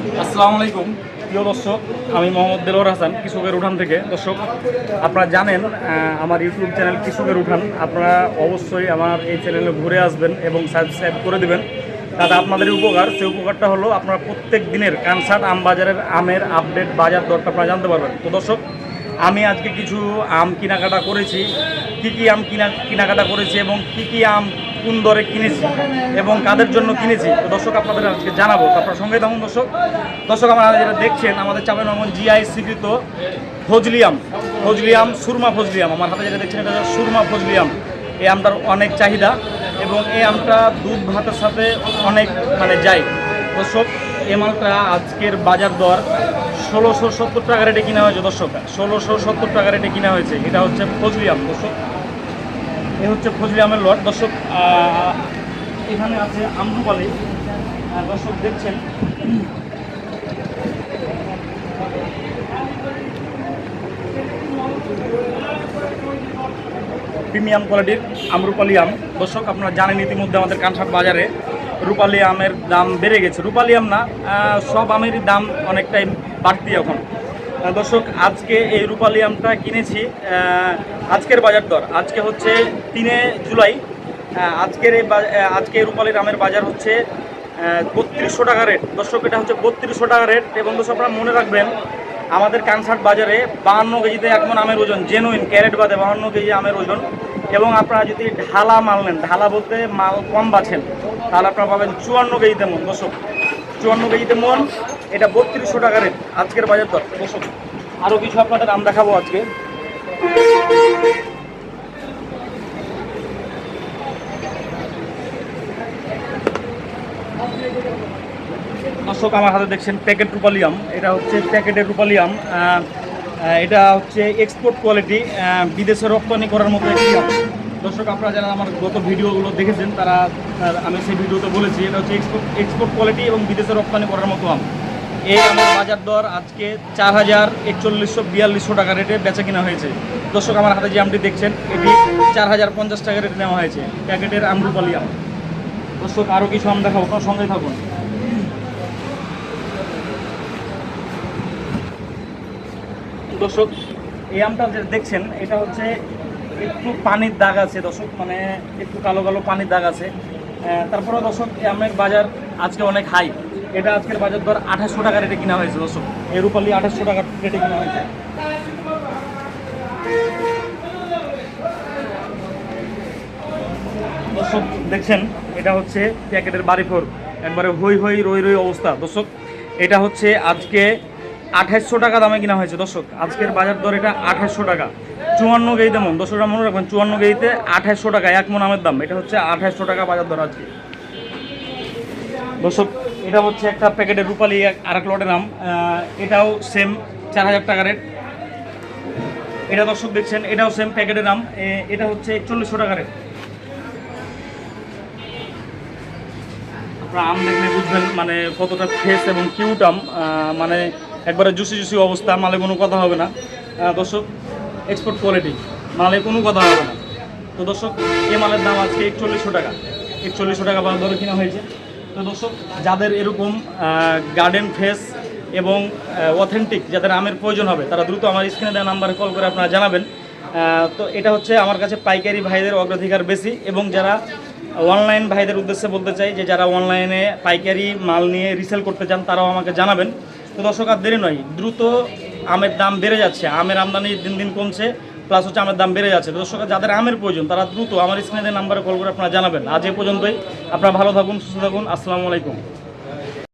আসসালামু আলাইকুম প্রিয় দর্শক, আমি মোহাম্মদ দেলোয়ার হাসান কৃষকের উঠান থেকে। দর্শক, আপনারা জানেন আমার ইউটিউব চ্যানেল কৃষকের উঠান। আপনারা অবশ্যই আমার এই চ্যানেলে ঘুরে আসবেন এবং সাবস্ক্রাইব করে দেবেন, তাতে আপনাদের উপকার। সেই উপকারটা হলো আপনারা প্রত্যেক দিনের কানসাট আম বাজারের আমের আপডেট বাজার দরটা আপনারা জানতে পারবেন। তো দর্শক, আমি আজকে কিছু আম কেনাকাটা করেছি, কী আম কেনাকাটা করেছি এবং কী আম কোন দরে কিনেছি এবং কাদের জন্য কিনেছি, তো দর্শক আপনাদের আজকে জানাবো। তো আপনার সঙ্গে থাকুন দর্শক। আপনারা যেটা দেখছেন, আমাদের চাঁপাইনবাবগঞ্জ জিআই স্বীকৃত ফজলি আম, সুরমা ফজলি আম। আমার হাতে যেটা দেখছেন এটা হচ্ছে সুরমা ফজলি আম। এই আমটার অনেক চাহিদা এবং এই আমটা দুধ ভাতের সাথে অনেক যায়। দর্শক, এই মালটা আজকের বাজার দর 1670 টাকা রেটে কিনা হয়েছে। দর্শক, 1670 টাকা রেটে কিনা হয়েছে। এটা হচ্ছে ফজলি আম। দর্শক, এ হচ্ছে ফজলি আমের লট। দর্শক, এখানে আছে আমরুপালি। দর্শক দেখছেন, প্রিমিয়াম কোয়ালিটির আমরুপালি আম। দর্শক, আপনারা জানেন ইতিমধ্যে আমাদের কানসাট বাজারে রূপালি আমের দাম বেড়ে গেছে। রূপালি আম না, সব আমেরই দাম অনেকটাই বাড়তি এখন। দর্শক, আজকে এই রূপালি আমটা কিনেছি। আজকের বাজার দর আজকে হচ্ছে 3 জুলাই। আজকে রূপালির আমের বাজার হচ্ছে 3200 টাকা রেট। দর্শক, এটা হচ্ছে 3200 টাকা রেট। এবং দর্শক, আপনারা মনে রাখবেন, আমাদের কানসাট বাজারে 52 কেজিতে 1 মণ আমের ওজন, জেনুইন ক্যারেট বাদে 52 কেজি আমের ওজন। এবং আপনারা যদি ঢালা মাল নেন, ঢালা বলতে মাল কম বাছেন, তাহলে আপনারা পাবেন 54 কেজিতে মন। দর্শক, 54 কেজিতে মন, এটা 3200 টাকা রেট আজকের বাজার দর। দর্শক, আরও কিছু আপনাদের আম দেখাবো আজকে। দর্শক, আমার হাতে দেখছেন প্যাকেট রূপালি আম। এটা হচ্ছে প্যাকেটের রূপালি আম। এটা হচ্ছে এক্সপোর্ট কোয়ালিটি, বিদেশে রপ্তানি করার মতো একটি আম। দর্শক, আপনারা যারা আমার গত ভিডিওগুলো দেখেছেন, তারা আমি সেই ভিডিওতে বলেছি এটা হচ্ছে এক্সপোর্ট কোয়ালিটি এবং বিদেশে রপ্তানি করার মতো আম। এই আমের বাজার দর আজকে 4142 টাকা রেটে বেচা কিনা হয়েছে। দর্শক, আমার হাতে যে আমটি দেখছেন, এটি 4050 টাকা রেটে নেওয়া হয়েছে, প্যাকেটের আমরুপালি আম। দর্শক, আরও কিছু আম দেখাবো, আপনার সঙ্গেই থাকুন। দর্শক, এই আমটা যে দেখছেন, এটা হচ্ছে একটু পানির দাগ আছে। দর্শক, একটু কালো কালো পানির দাগ আছে। তারপরে দর্শক, এই আমের বাজার আজকে অনেক হাই। এটা আজকের বাজার দর 2800 টাকা রেটে কিনা হয়েছে। দর্শক, এই রূপালি 2800 টাকা রেটে কিনা হয়েছে। দর্শক দেখছেন, এটা হচ্ছে প্যাকেটের বাড়িফোর, একবারে হই রই অবস্থা। দর্শক, এটা হচ্ছে আজকে 2800 টাকা দামে কিনা হয়েছে। দর্শক, আজকের বাজার দর এটা 2800 টাকা, 54 কেজিতে মন। দর্শকরা মনে রাখবেন, 54 কেজিতে 2800 টাকা 1 মণ আমের দাম। এটা হচ্ছে 2800 টাকা বাজার দর আজকে। দর্শক, এটা হচ্ছে একটা প্যাকেটের রূপালি আরেক লটের আম। এটাও সেম 4000 টাকা রেট। এটা দর্শক দেখছেন, এটাও সেম প্যাকেটের আম। এটা হচ্ছে 4100 টাকা রেট। আপনারা আম দেখলে বুঝবেন কতটা ফ্রেশ এবং কিউট আম, একবারে জুসি অবস্থা, মালে কোনো কথা হবে না। দর্শক, এক্সপোর্ট কোয়ালিটি, মালে কোনো কথা হবে না। তো দর্শক, এই মালের দাম আজকে 4100 টাকা, 4100 টাকা বাজার দরে কিনা হয়েছে। তো দর্শক, যাদের এরকম গার্ডেন ফ্রেশ এবং অথেন্টিক যাদের আমের প্রয়োজন হবে, তারা দ্রুত আমার স্ক্রিনে দেওয়া নাম্বারে কল করে আপনারা জানাবেন। তো এটা হচ্ছে আমার কাছে পাইকারি ভাইদের অগ্রাধিকার বেশি। এবং যারা অনলাইন ভাইদের উদ্দেশ্যে বলতে চাই, যে যারা অনলাইনে পাইকারি মাল নিয়ে রিসেল করতে চান, তারাও আমাকে জানাবেন। তো দর্শক, আর দেরি নয়, দ্রুত আমের দাম বেড়ে যাচ্ছে, আমের আমদানি দিন দিন কমছে, প্লাস হচ্ছে আমের দাম বেড়ে যাচ্ছে। দর্শক, যাদের আমের প্রয়োজন, তারা দ্রুত আমার স্ক্রিনে নাম্বারে কল করে আপনারা জানাবেন। আজ এ পর্যন্তই। আপনারা ভালো থাকুন, সুস্থ থাকুন। আসসালামু আলাইকুম।